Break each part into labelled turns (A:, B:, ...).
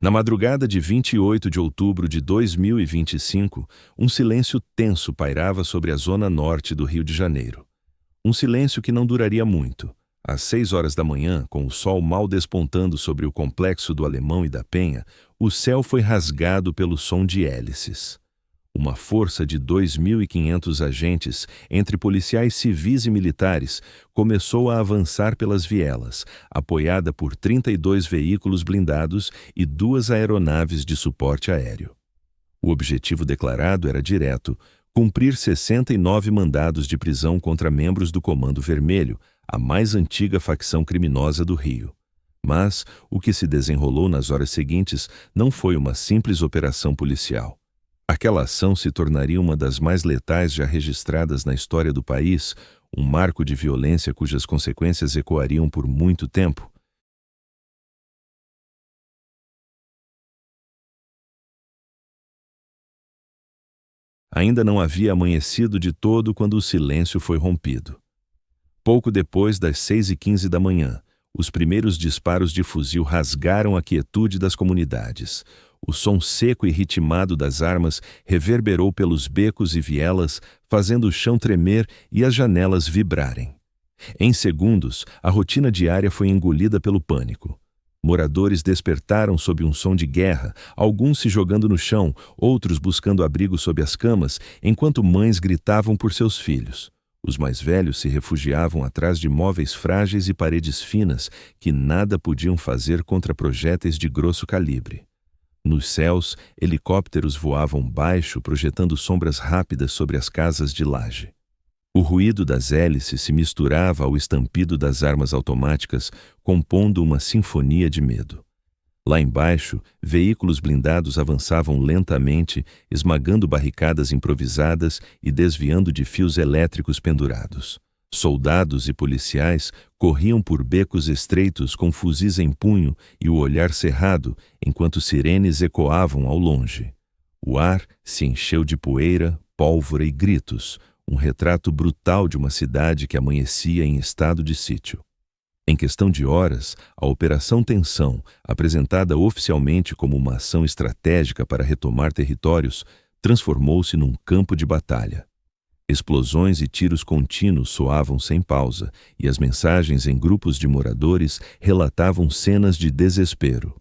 A: Na madrugada de 28 de outubro de 2025, um silêncio tenso pairava sobre a zona norte do Rio de Janeiro. Um silêncio que não duraria muito. Às 6 horas da manhã, com o sol mal despontando sobre o complexo do Alemão e da Penha, o céu foi rasgado pelo som de hélices. Uma força de 2.500 agentes, entre policiais civis e militares, começou a avançar pelas vielas, apoiada por 32 veículos blindados e 2 aeronaves de suporte aéreo. O objetivo declarado era direto: cumprir 69 mandados de prisão contra membros do Comando Vermelho, a mais antiga facção criminosa do Rio. Mas o que se desenrolou nas horas seguintes não foi uma simples operação policial. Aquela ação se tornaria uma das mais letais já registradas na história do país, um marco de violência cujas consequências ecoariam por muito tempo. Ainda não havia amanhecido de todo quando o silêncio foi rompido. Pouco depois das 6h15 da manhã, os primeiros disparos de fuzil rasgaram a quietude das comunidades. O som seco e ritmado das armas reverberou pelos becos e vielas, fazendo o chão tremer e as janelas vibrarem. Em segundos, a rotina diária foi engolida pelo pânico. Moradores despertaram sob um som de guerra, alguns se jogando no chão, outros buscando abrigo sob as camas, enquanto mães gritavam por seus filhos. Os mais velhos se refugiavam atrás de móveis frágeis e paredes finas que nada podiam fazer contra projéteis de grosso calibre. Nos céus, helicópteros voavam baixo, projetando sombras rápidas sobre as casas de laje. O ruído das hélices se misturava ao estampido das armas automáticas, compondo uma sinfonia de medo. Lá embaixo, veículos blindados avançavam lentamente, esmagando barricadas improvisadas e desviando de fios elétricos pendurados. Soldados e policiais corriam por becos estreitos com fuzis em punho e o olhar cerrado, enquanto sirenes ecoavam ao longe. O ar se encheu de poeira, pólvora e gritos, um retrato brutal de uma cidade que amanhecia em estado de sítio. Em questão de horas, a Operação Tensão, apresentada oficialmente como uma ação estratégica para retomar territórios, transformou-se num campo de batalha. Explosões e tiros contínuos soavam sem pausa, e as mensagens em grupos de moradores relatavam cenas de desespero.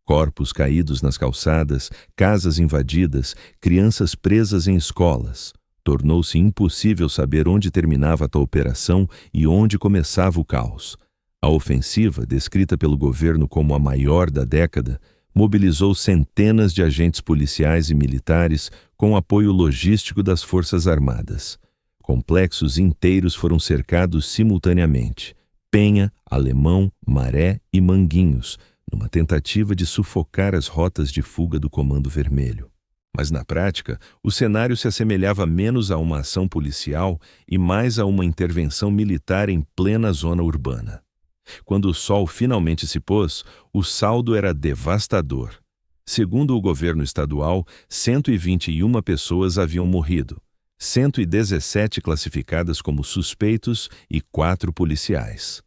A: Corpos caídos nas calçadas, casas invadidas, crianças presas em escolas. Tornou-se impossível saber onde terminava a tal operação e onde começava o caos. A ofensiva, descrita pelo governo como a maior da década, mobilizou centenas de agentes policiais e militares com apoio logístico das Forças Armadas. Complexos inteiros foram cercados simultaneamente: Penha, Alemão, Maré e Manguinhos, numa tentativa de sufocar as rotas de fuga do Comando Vermelho. Mas na prática, o cenário se assemelhava menos a uma ação policial e mais a uma intervenção militar em plena zona urbana. Quando o sol finalmente se pôs, o saldo era devastador. Segundo o governo estadual, 121 pessoas haviam morrido, 117 classificadas como suspeitos e 4 policiais.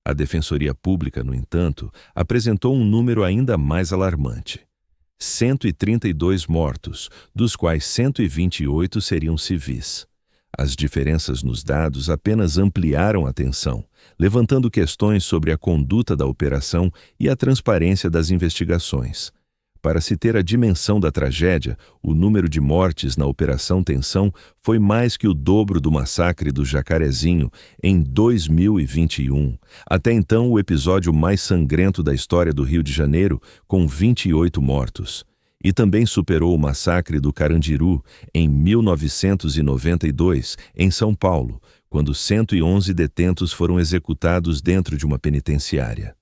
A: A Defensoria Pública, no entanto, apresentou um número ainda mais alarmante: 132 mortos, dos quais 128 seriam civis. As diferenças nos dados apenas ampliaram a tensão, levantando questões sobre a conduta da operação e a transparência das investigações. Para se ter a dimensão da tragédia, o número de mortes na Operação Tensão foi mais que o dobro do massacre do Jacarezinho em 2021, até então o episódio mais sangrento da história do Rio de Janeiro, com 28 mortos. E também superou o massacre do Carandiru em 1992, em São Paulo, quando 111 detentos foram executados dentro de uma penitenciária.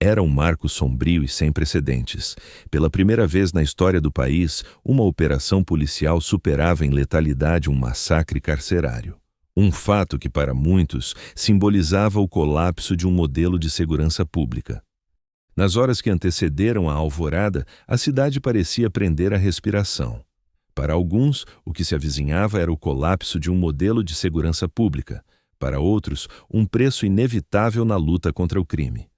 A: Era um marco sombrio e sem precedentes. Pela primeira vez na história do país, uma operação policial superava em letalidade um massacre carcerário. Um fato que, para muitos, simbolizava o colapso de um modelo de segurança pública. Nas horas que antecederam a alvorada, a cidade parecia prender a respiração. Para alguns, o que se avizinhava era o colapso de um modelo de segurança pública. Para outros, um preço inevitável na luta contra o crime.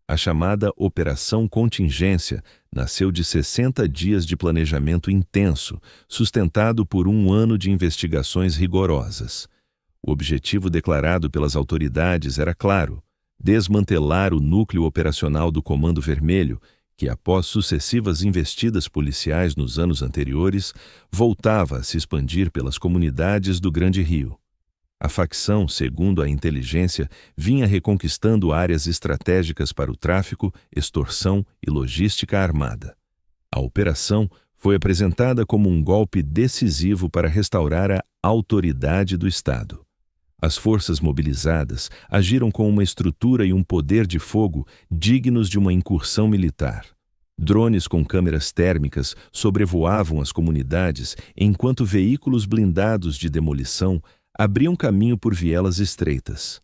A: A chamada Operação Contingência nasceu de 60 dias de planejamento intenso, sustentado por um ano de investigações rigorosas. O objetivo declarado pelas autoridades era claro: desmantelar o núcleo operacional do Comando Vermelho, que, após sucessivas investidas policiais nos anos anteriores, voltava a se expandir pelas comunidades do Grande Rio. A facção, segundo a inteligência, vinha reconquistando áreas estratégicas para o tráfico, extorsão e logística armada. A operação foi apresentada como um golpe decisivo para restaurar a autoridade do Estado. As forças mobilizadas agiram com uma estrutura e um poder de fogo dignos de uma incursão militar. Drones com câmeras térmicas sobrevoavam as comunidades, enquanto veículos blindados de demolição abriam caminho por vielas estreitas.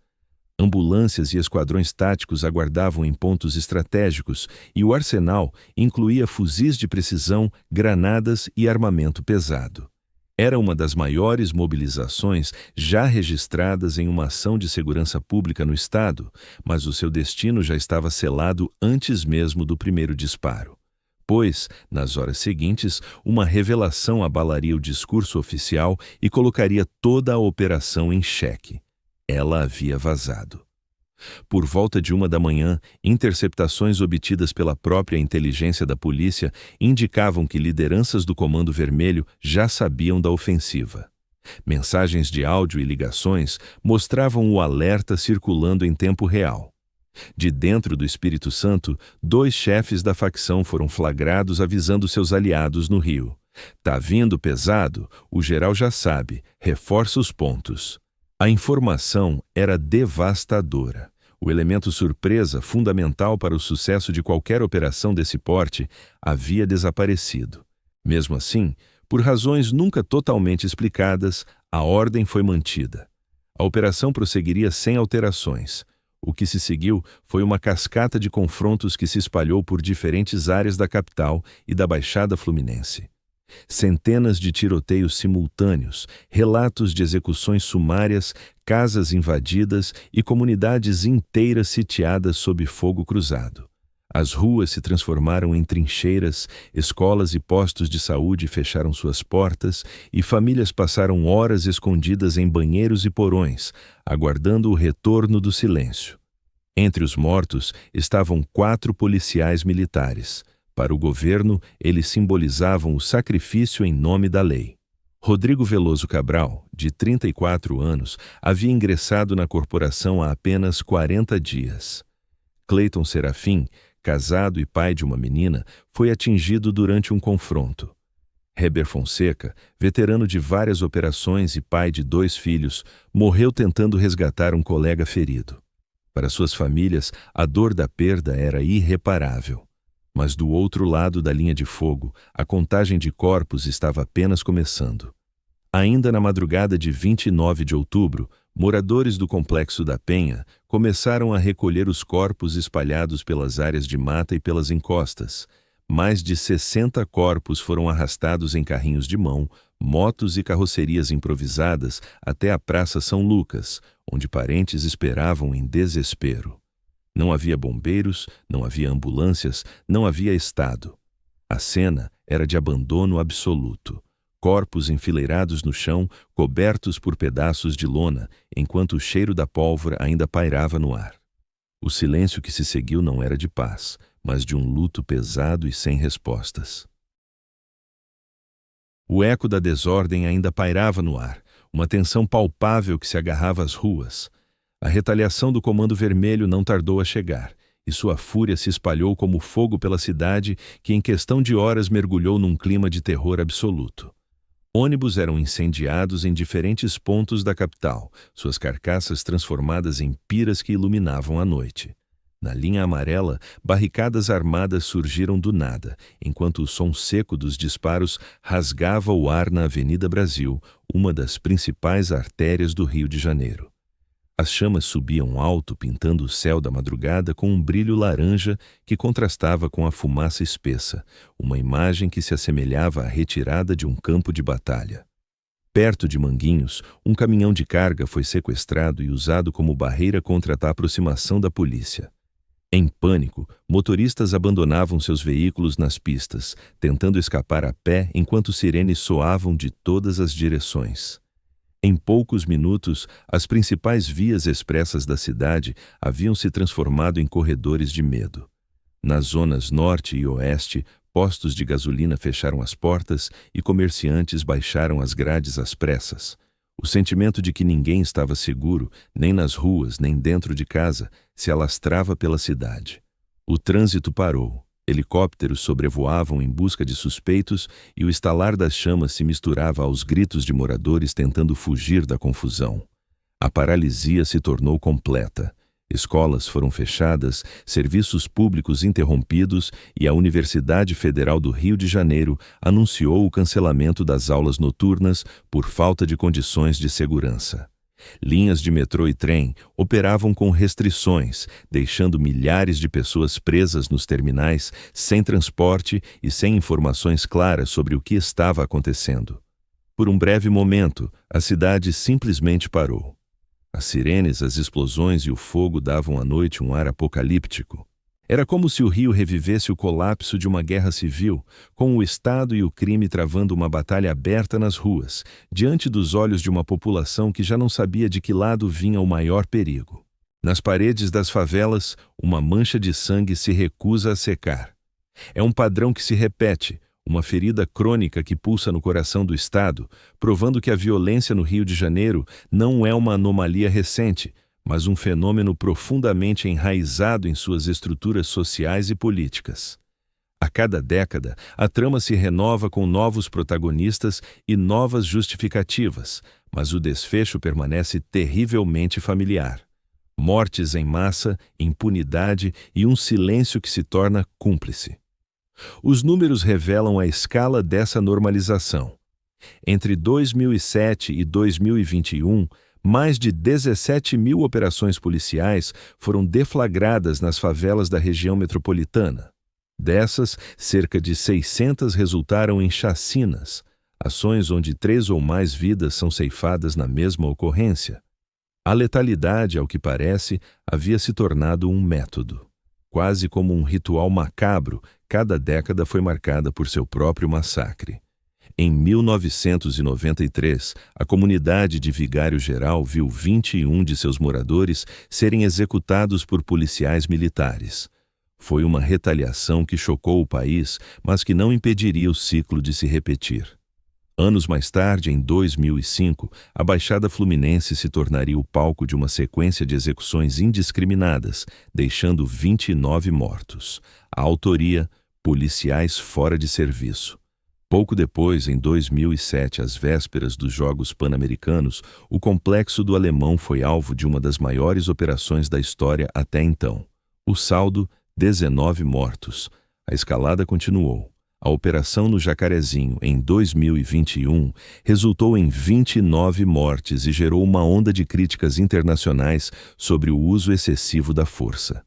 A: Ambulâncias e esquadrões táticos aguardavam em pontos estratégicos e o arsenal incluía fuzis de precisão, granadas e armamento pesado. Era uma das maiores mobilizações já registradas em uma ação de segurança pública no Estado, mas o seu destino já estava selado antes mesmo do primeiro disparo. Pois, nas horas seguintes, uma revelação abalaria o discurso oficial e colocaria toda a operação em xeque. Ela havia vazado. Por volta de 1 da manhã, interceptações obtidas pela própria inteligência da polícia indicavam que lideranças do Comando Vermelho já sabiam da ofensiva. Mensagens de áudio e ligações mostravam o alerta circulando em tempo real. De dentro do Espírito Santo, 2 chefes da facção foram flagrados avisando seus aliados no Rio. "Tá vindo pesado? O geral já sabe, reforça os pontos." A informação era devastadora. O elemento surpresa, fundamental para o sucesso de qualquer operação desse porte, havia desaparecido. Mesmo assim, por razões nunca totalmente explicadas, a ordem foi mantida. A operação prosseguiria sem alterações. O que se seguiu foi uma cascata de confrontos que se espalhou por diferentes áreas da capital e da Baixada Fluminense. Centenas de tiroteios simultâneos, relatos de execuções sumárias, casas invadidas e comunidades inteiras sitiadas sob fogo cruzado. As ruas se transformaram em trincheiras, escolas e postos de saúde fecharam suas portas e famílias passaram horas escondidas em banheiros e porões, aguardando o retorno do silêncio. Entre os mortos estavam 4 policiais militares. Para o governo, eles simbolizavam o sacrifício em nome da lei. Rodrigo Veloso Cabral, de 34 anos, havia ingressado na corporação há apenas 40 dias. Cleiton Serafim, casado e pai de uma menina, foi atingido durante um confronto. Heber Fonseca, veterano de várias operações e pai de 2 filhos, morreu tentando resgatar um colega ferido. Para suas famílias, a dor da perda era irreparável. Mas do outro lado da linha de fogo, a contagem de corpos estava apenas começando. Ainda na madrugada de 29 de outubro, moradores do Complexo da Penha começaram a recolher os corpos espalhados pelas áreas de mata e pelas encostas. Mais de 60 corpos foram arrastados em carrinhos de mão, motos e carrocerias improvisadas até a Praça São Lucas, onde parentes esperavam em desespero. Não havia bombeiros, não havia ambulâncias, não havia Estado. A cena era de abandono absoluto. Corpos enfileirados no chão, cobertos por pedaços de lona, enquanto o cheiro da pólvora ainda pairava no ar. O silêncio que se seguiu não era de paz, mas de um luto pesado e sem respostas. O eco da desordem ainda pairava no ar, uma tensão palpável que se agarrava às ruas. A retaliação do Comando Vermelho não tardou a chegar, e sua fúria se espalhou como fogo pela cidade, que em questão de horas mergulhou num clima de terror absoluto. Ônibus eram incendiados em diferentes pontos da capital, suas carcaças transformadas em piras que iluminavam a noite. Na linha amarela, barricadas armadas surgiram do nada, enquanto o som seco dos disparos rasgava o ar na Avenida Brasil, uma das principais artérias do Rio de Janeiro. As chamas subiam alto, pintando o céu da madrugada com um brilho laranja que contrastava com a fumaça espessa, uma imagem que se assemelhava à retirada de um campo de batalha. Perto de Manguinhos, um caminhão de carga foi sequestrado e usado como barreira contra a aproximação da polícia. Em pânico, motoristas abandonavam seus veículos nas pistas, tentando escapar a pé enquanto sirenes soavam de todas as direções. Em poucos minutos, as principais vias expressas da cidade haviam se transformado em corredores de medo. Nas zonas norte e oeste, postos de gasolina fecharam as portas e comerciantes baixaram as grades às pressas. O sentimento de que ninguém estava seguro, nem nas ruas, nem dentro de casa, se alastrava pela cidade. O trânsito parou. Helicópteros sobrevoavam em busca de suspeitos e o estalar das chamas se misturava aos gritos de moradores tentando fugir da confusão. A paralisia se tornou completa. Escolas foram fechadas, serviços públicos interrompidos e a Universidade Federal do Rio de Janeiro anunciou o cancelamento das aulas noturnas por falta de condições de segurança. Linhas de metrô e trem operavam com restrições, deixando milhares de pessoas presas nos terminais, sem transporte e sem informações claras sobre o que estava acontecendo. Por um breve momento, a cidade simplesmente parou. As sirenes, as explosões e o fogo davam à noite um ar apocalíptico. Era como se o Rio revivesse o colapso de uma guerra civil, com o Estado e o crime travando uma batalha aberta nas ruas, diante dos olhos de uma população que já não sabia de que lado vinha o maior perigo. Nas paredes das favelas, uma mancha de sangue se recusa a secar. É um padrão que se repete, uma ferida crônica que pulsa no coração do Estado, provando que a violência no Rio de Janeiro não é uma anomalia recente, mas um fenômeno profundamente enraizado em suas estruturas sociais e políticas. A cada década, a trama se renova com novos protagonistas e novas justificativas, mas o desfecho permanece terrivelmente familiar. Mortes em massa, impunidade e um silêncio que se torna cúmplice. Os números revelam a escala dessa normalização. Entre 2007 e 2021, mais de 17 mil operações policiais foram deflagradas nas favelas da região metropolitana. Dessas, cerca de 600 resultaram em chacinas, ações onde 3 ou mais vidas são ceifadas na mesma ocorrência. A letalidade, ao que parece, havia se tornado um método. Quase como um ritual macabro, cada década foi marcada por seu próprio massacre. Em 1993, a comunidade de Vigário Geral viu 21 de seus moradores serem executados por policiais militares. Foi uma retaliação que chocou o país, mas que não impediria o ciclo de se repetir. Anos mais tarde, em 2005, a Baixada Fluminense se tornaria o palco de uma sequência de execuções indiscriminadas, deixando 29 mortos. A autoria, policiais fora de serviço. Pouco depois, em 2007, às vésperas dos Jogos Pan-Americanos, o Complexo do Alemão foi alvo de uma das maiores operações da história até então. O saldo, 19 mortos. A escalada continuou. A operação no Jacarezinho, em 2021, resultou em 29 mortes e gerou uma onda de críticas internacionais sobre o uso excessivo da força.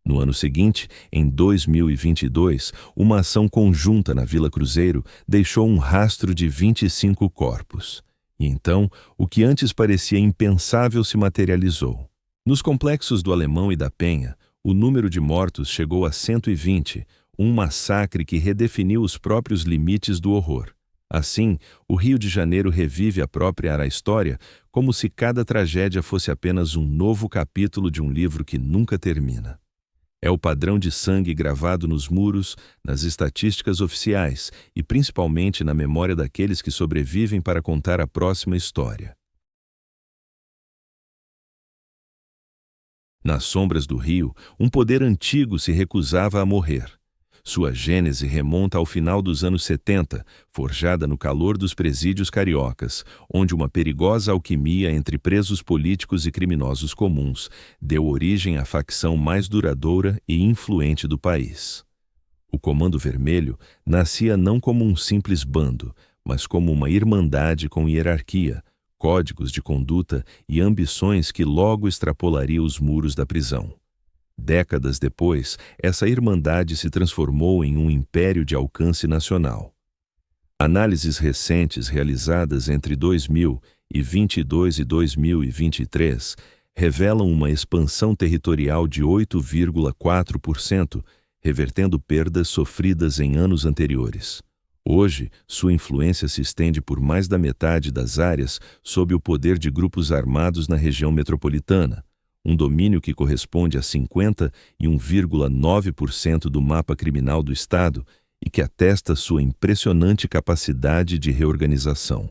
A: No ano seguinte, em 2022, uma ação conjunta na Vila Cruzeiro deixou um rastro de 25 corpos. E então, o que antes parecia impensável se materializou. Nos complexos do Alemão e da Penha, o número de mortos chegou a 120, um massacre que redefiniu os próprios limites do horror. Assim, o Rio de Janeiro revive a própria história como se cada tragédia fosse apenas um novo capítulo de um livro que nunca termina. É o padrão de sangue gravado nos muros, nas estatísticas oficiais e principalmente na memória daqueles que sobrevivem para contar a próxima história. Nas sombras do rio, um poder antigo se recusava a morrer. Sua gênese remonta ao final dos anos 70, forjada no calor dos presídios cariocas, onde uma perigosa alquimia entre presos políticos e criminosos comuns deu origem à facção mais duradoura e influente do país. O Comando Vermelho nascia não como um simples bando, mas como uma irmandade com hierarquia, códigos de conduta e ambições que logo extrapolaria os muros da prisão. Décadas depois, essa irmandade se transformou em um império de alcance nacional. Análises recentes realizadas entre 2022 e 2023 revelam uma expansão territorial de 8,4%, revertendo perdas sofridas em anos anteriores. Hoje, sua influência se estende por mais da metade das áreas sob o poder de grupos armados na região metropolitana, um domínio que corresponde a 51,9% do mapa criminal do Estado e que atesta sua impressionante capacidade de reorganização.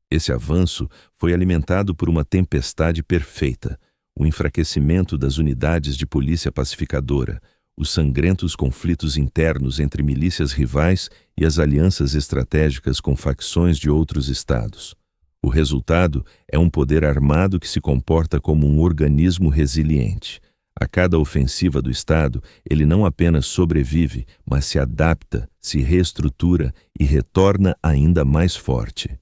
A: Esse avanço foi alimentado por uma tempestade perfeita, o enfraquecimento das unidades de polícia pacificadora, os sangrentos conflitos internos entre milícias rivais e as alianças estratégicas com facções de outros estados. O resultado é um poder armado que se comporta como um organismo resiliente. A cada ofensiva do Estado, ele não apenas sobrevive, mas se adapta, se reestrutura e retorna ainda mais forte.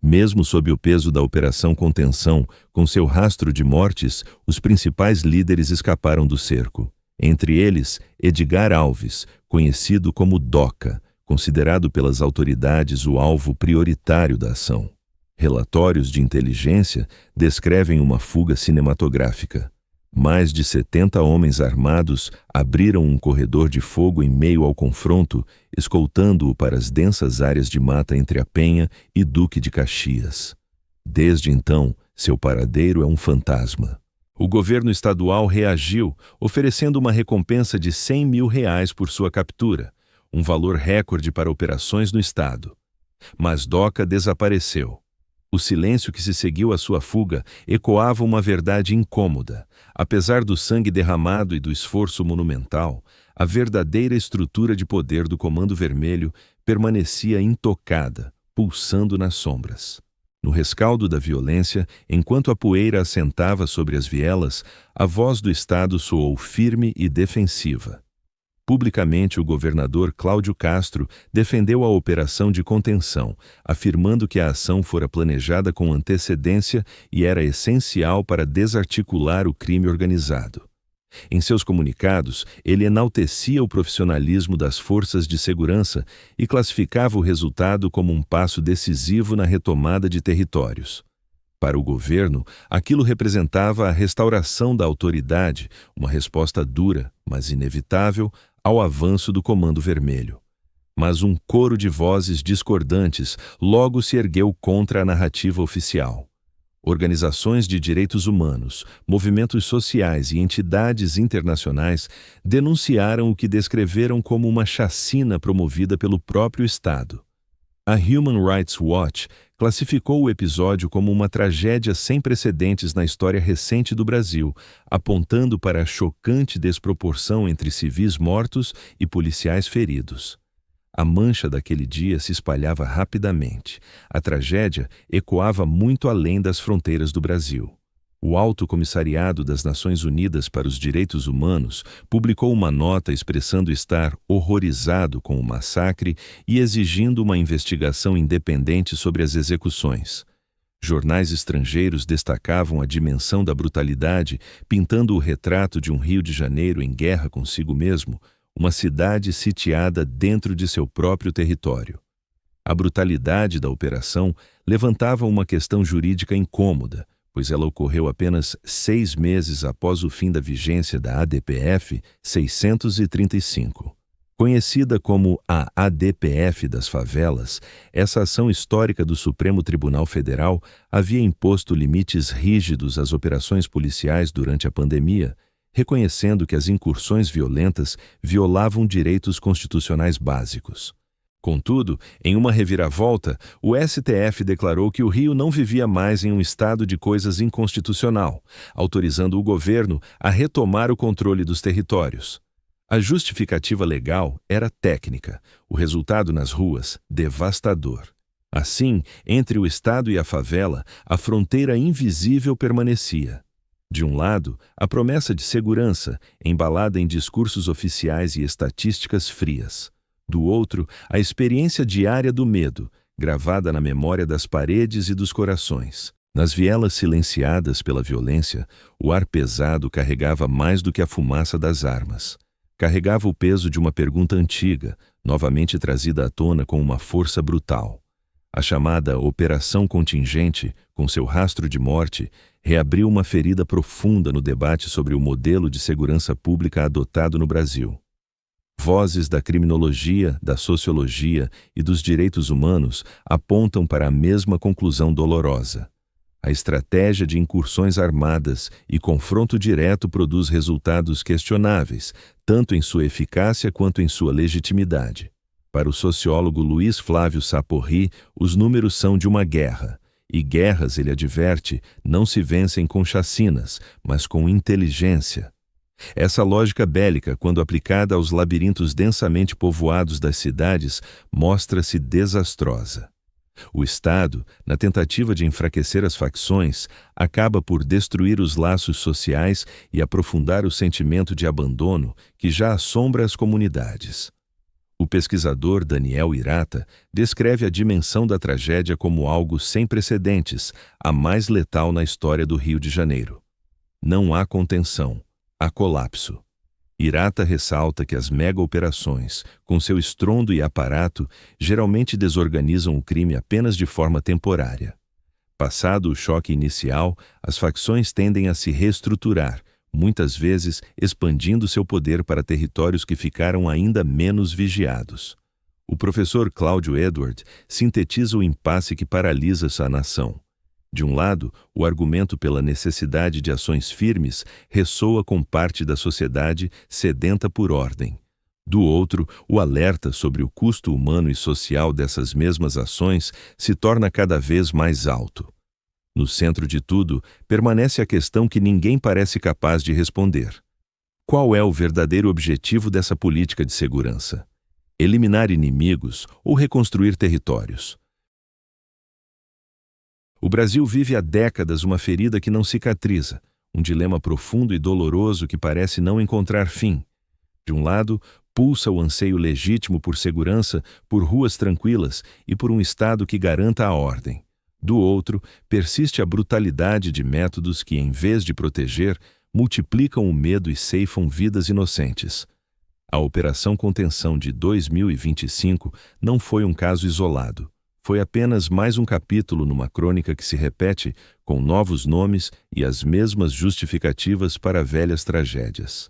A: Mesmo sob o peso da Operação Contenção, com seu rastro de mortes, os principais líderes escaparam do cerco. Entre eles, Edgar Alves, conhecido como Doca, considerado pelas autoridades o alvo prioritário da ação. Relatórios de inteligência descrevem uma fuga cinematográfica. Mais de 70 homens armados abriram um corredor de fogo em meio ao confronto, escoltando-o para as densas áreas de mata entre a Penha e Duque de Caxias. Desde então, seu paradeiro é um fantasma. O governo estadual reagiu, oferecendo uma recompensa de R$100 mil por sua captura, um valor recorde para operações no estado. Mas Doca desapareceu. O silêncio que se seguiu à sua fuga ecoava uma verdade incômoda. Apesar do sangue derramado e do esforço monumental, a verdadeira estrutura de poder do Comando Vermelho permanecia intocada, pulsando nas sombras. No rescaldo da violência, enquanto a poeira assentava sobre as vielas, a voz do Estado soou firme e defensiva. Publicamente, o governador Cláudio Castro defendeu a operação de contenção, afirmando que a ação fora planejada com antecedência e era essencial para desarticular o crime organizado. Em seus comunicados, ele enaltecia o profissionalismo das forças de segurança e classificava o resultado como um passo decisivo na retomada de territórios. Para o governo, aquilo representava a restauração da autoridade, uma resposta dura, mas inevitável, ao avanço do Comando Vermelho. Mas um coro de vozes discordantes logo se ergueu contra a narrativa oficial. Organizações de direitos humanos, movimentos sociais e entidades internacionais denunciaram o que descreveram como uma chacina promovida pelo próprio Estado. A Human Rights Watch classificou o episódio como uma tragédia sem precedentes na história recente do Brasil, apontando para a chocante desproporção entre civis mortos e policiais feridos. A mancha daquele dia se espalhava rapidamente. A tragédia ecoava muito além das fronteiras do Brasil. O Alto Comissariado das Nações Unidas para os Direitos Humanos publicou uma nota expressando estar horrorizado com o massacre e exigindo uma investigação independente sobre as execuções. Jornais estrangeiros destacavam a dimensão da brutalidade, pintando o retrato de um Rio de Janeiro em guerra consigo mesmo, uma cidade sitiada dentro de seu próprio território. A brutalidade da operação levantava uma questão jurídica incômoda, pois ela ocorreu apenas 6 meses após o fim da vigência da ADPF 635. Conhecida como a ADPF das favelas, essa ação histórica do Supremo Tribunal Federal havia imposto limites rígidos às operações policiais durante a pandemia, reconhecendo que as incursões violentas violavam direitos constitucionais básicos. Contudo, em uma reviravolta, o STF declarou que o Rio não vivia mais em um estado de coisas inconstitucional, autorizando o governo a retomar o controle dos territórios. A justificativa legal era técnica, o resultado nas ruas, devastador. Assim, entre o Estado e a favela, a fronteira invisível permanecia. De um lado, a promessa de segurança, embalada em discursos oficiais e estatísticas frias. Do outro, a experiência diária do medo, gravada na memória das paredes e dos corações. Nas vielas silenciadas pela violência, o ar pesado carregava mais do que a fumaça das armas. Carregava o peso de uma pergunta antiga, novamente trazida à tona com uma força brutal. A chamada Operação Contingente, com seu rastro de morte, reabriu uma ferida profunda no debate sobre o modelo de segurança pública adotado no Brasil. Vozes da criminologia, da sociologia e dos direitos humanos apontam para a mesma conclusão dolorosa. A estratégia de incursões armadas e confronto direto produz resultados questionáveis, tanto em sua eficácia quanto em sua legitimidade. Para o sociólogo Luiz Flávio Saporri, os números são de uma guerra. E guerras, ele adverte, não se vencem com chacinas, mas com inteligência. Essa lógica bélica, quando aplicada aos labirintos densamente povoados das cidades, mostra-se desastrosa. O Estado, na tentativa de enfraquecer as facções, acaba por destruir os laços sociais e aprofundar o sentimento de abandono que já assombra as comunidades. O pesquisador Daniel Hirata descreve a dimensão da tragédia como algo sem precedentes, a mais letal na história do Rio de Janeiro. Não há contenção, há colapso. Hirata ressalta que as mega-operações, com seu estrondo e aparato, geralmente desorganizam o crime apenas de forma temporária. Passado o choque inicial, as facções tendem a se reestruturar, muitas vezes expandindo seu poder para territórios que ficaram ainda menos vigiados. O professor Cláudio Edward sintetiza o impasse que paralisa essa nação. De um lado, o argumento pela necessidade de ações firmes ressoa com parte da sociedade sedenta por ordem. Do outro, o alerta sobre o custo humano e social dessas mesmas ações se torna cada vez mais alto. No centro de tudo, permanece a questão que ninguém parece capaz de responder. Qual é o verdadeiro objetivo dessa política de segurança? Eliminar inimigos ou reconstruir territórios? O Brasil vive há décadas uma ferida que não cicatriza, um dilema profundo e doloroso que parece não encontrar fim. De um lado, pulsa o anseio legítimo por segurança, por ruas tranquilas e por um Estado que garanta a ordem. Do outro, persiste a brutalidade de métodos que, em vez de proteger, multiplicam o medo e ceifam vidas inocentes. A Operação Contenção de 2025 não foi um caso isolado. Foi apenas mais um capítulo numa crônica que se repete com novos nomes e as mesmas justificativas para velhas tragédias.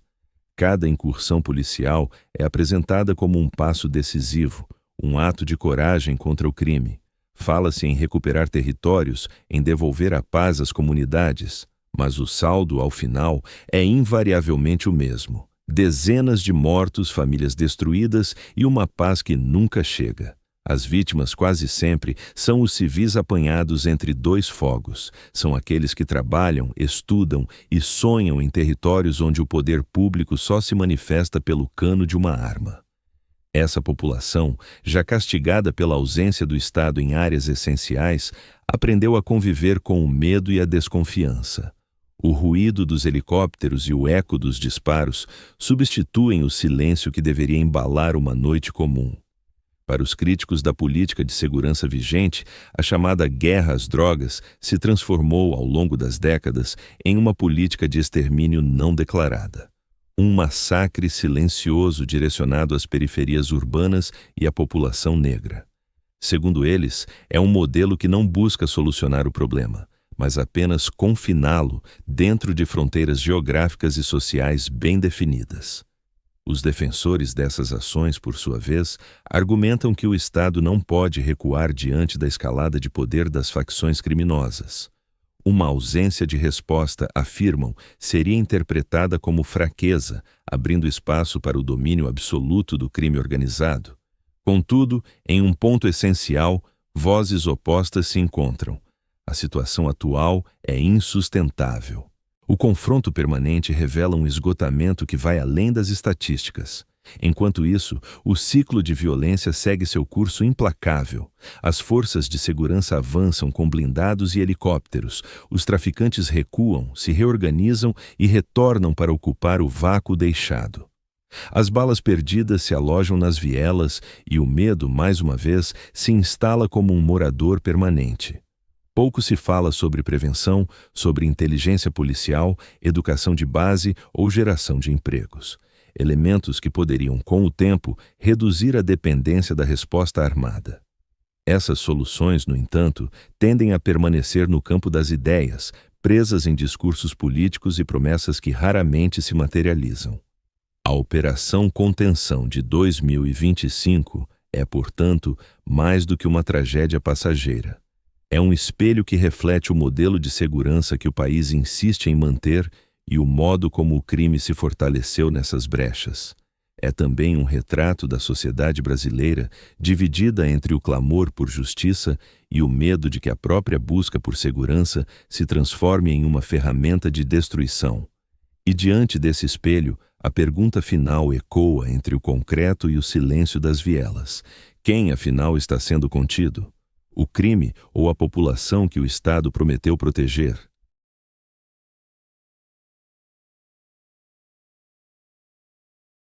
A: Cada incursão policial é apresentada como um passo decisivo, um ato de coragem contra o crime. Fala-se em recuperar territórios, em devolver a paz às comunidades, mas o saldo, ao final, é invariavelmente o mesmo. Dezenas de mortos, famílias destruídas e uma paz que nunca chega. As vítimas quase sempre são os civis apanhados entre dois fogos. São aqueles que trabalham, estudam e sonham em territórios onde o poder público só se manifesta pelo cano de uma arma. Essa população, já castigada pela ausência do Estado em áreas essenciais, aprendeu a conviver com o medo e a desconfiança. O ruído dos helicópteros e o eco dos disparos substituem o silêncio que deveria embalar uma noite comum. Para os críticos da política de segurança vigente, a chamada guerra às drogas se transformou, ao longo das décadas, em uma política de extermínio não declarada. Um massacre silencioso direcionado às periferias urbanas e à população negra. Segundo eles, é um modelo que não busca solucionar o problema, mas apenas confiná-lo dentro de fronteiras geográficas e sociais bem definidas. Os defensores dessas ações, por sua vez, argumentam que o Estado não pode recuar diante da escalada de poder das facções criminosas. Uma ausência de resposta, afirmam, seria interpretada como fraqueza, abrindo espaço para o domínio absoluto do crime organizado. Contudo, em um ponto essencial, vozes opostas se encontram. A situação atual é insustentável. O confronto permanente revela um esgotamento que vai além das estatísticas. Enquanto isso, o ciclo de violência segue seu curso implacável. As forças de segurança avançam com blindados e helicópteros. Os traficantes recuam, se reorganizam e retornam para ocupar o vácuo deixado. As balas perdidas se alojam nas vielas e o medo, mais uma vez, se instala como um morador permanente. Pouco se fala sobre prevenção, sobre inteligência policial, educação de base ou geração de empregos. Elementos que poderiam, com o tempo, reduzir a dependência da resposta armada. Essas soluções, no entanto, tendem a permanecer no campo das ideias, presas em discursos políticos e promessas que raramente se materializam. A Operação Contenção de 2025 é, portanto, mais do que uma tragédia passageira. É um espelho que reflete o modelo de segurança que o país insiste em manter e o modo como o crime se fortaleceu nessas brechas. É também um retrato da sociedade brasileira dividida entre o clamor por justiça e o medo de que a própria busca por segurança se transforme em uma ferramenta de destruição. E diante desse espelho, a pergunta final ecoa entre o concreto e o silêncio das vielas. Quem, afinal, está sendo contido? O crime ou a população que o Estado prometeu proteger?